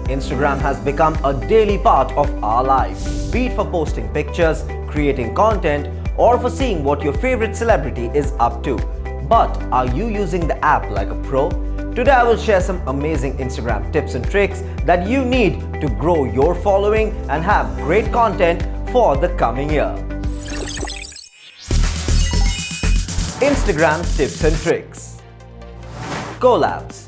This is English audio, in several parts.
Instagram has become a daily part of our life, be it for posting pictures, creating content, or for seeing what your favorite celebrity is up to. But are you using the app like a pro? Today I will share some amazing Instagram tips and tricks that you need to grow your following and have great content for the coming year. Instagram tips and tricks. Collabs.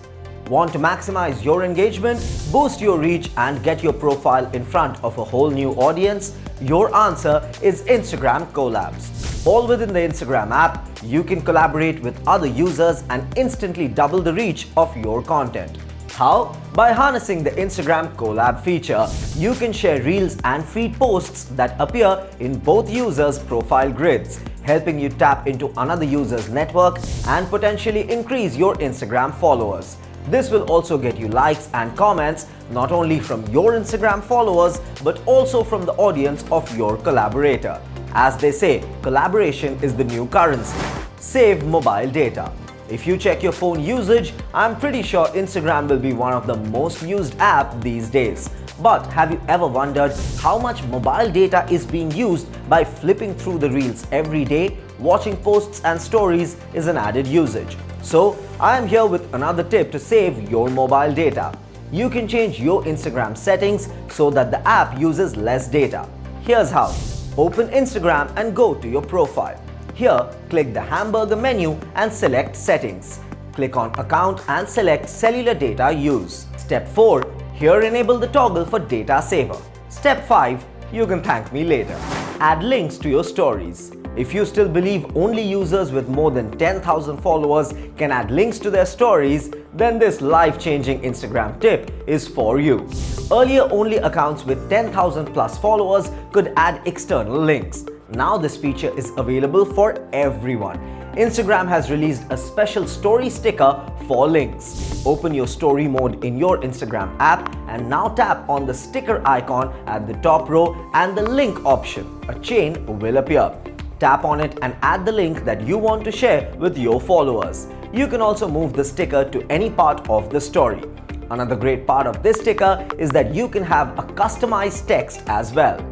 Want to maximize your engagement, boost your reach and get your profile in front of a whole new audience? Your answer is Instagram Collabs. All within the Instagram app, you can collaborate with other users and instantly double the reach of your content. How? By harnessing the Instagram Collab feature, you can share reels and feed posts that appear in both users' profile grids, helping you tap into another user's network and potentially increase your Instagram followers. This will also get you likes and comments not only from your Instagram followers but also from the audience of your collaborator. As they say, collaboration is the new currency. Save mobile data. If you check your phone usage, I'm pretty sure Instagram will be one of the most used apps these days. But have you ever wondered how much mobile data is being used by flipping through the reels every day? Watching posts and stories is an added usage. So, I am here with another tip to save your mobile data. You can change your Instagram settings so that the app uses less data. Here's how. Open Instagram and go to your profile. Here, click the hamburger menu and select Settings. Click on Account and select Cellular Data Use. Step 4. Here enable the toggle for Data Saver. Step 5. You can thank me later. Add links to your stories. If you still believe only users with more than 10,000 followers can add links to their stories, then this life-changing Instagram tip is for you. Earlier, only accounts with 10,000 plus followers could add external links. Now this feature is available for everyone. Instagram has released a special story sticker for links. Open your story mode in your Instagram app and now tap on the sticker icon at the top row and the link option. A chain will appear. Tap on it and add the link that you want to share with your followers. You can also move the sticker to any part of the story. Another great part of this sticker is that you can have a customized text as well.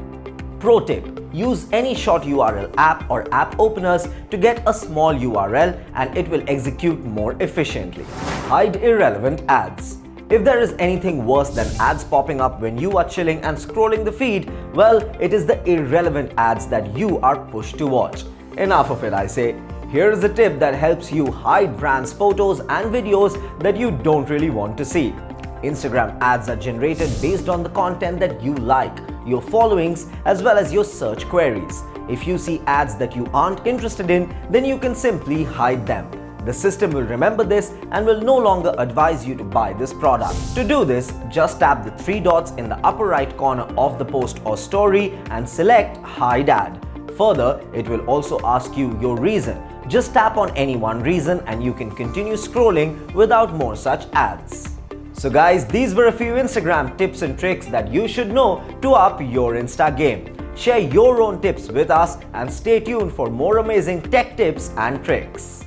Pro tip: use any short URL app or app openers to get a small URL and it will execute more efficiently. Hide irrelevant ads. If there is anything worse than ads popping up when you are chilling and scrolling the feed, well, it is the irrelevant ads that you are pushed to watch. Enough of it, I say. Here is a tip that helps you hide brands' photos and videos that you don't really want to see. Instagram ads are generated based on the content that you like, your followings, as well as your search queries. If you see ads that you aren't interested in, then you can simply hide them. The system will remember this and will no longer advise you to buy this product. To do this, just tap the three dots in the upper right corner of the post or story and select Hide Ad. Further, it will also ask you your reason. Just tap on any one reason and you can continue scrolling without more such ads. So guys, these were a few Instagram tips and tricks that you should know to up your Insta game. Share your own tips with us and stay tuned for more amazing tech tips and tricks.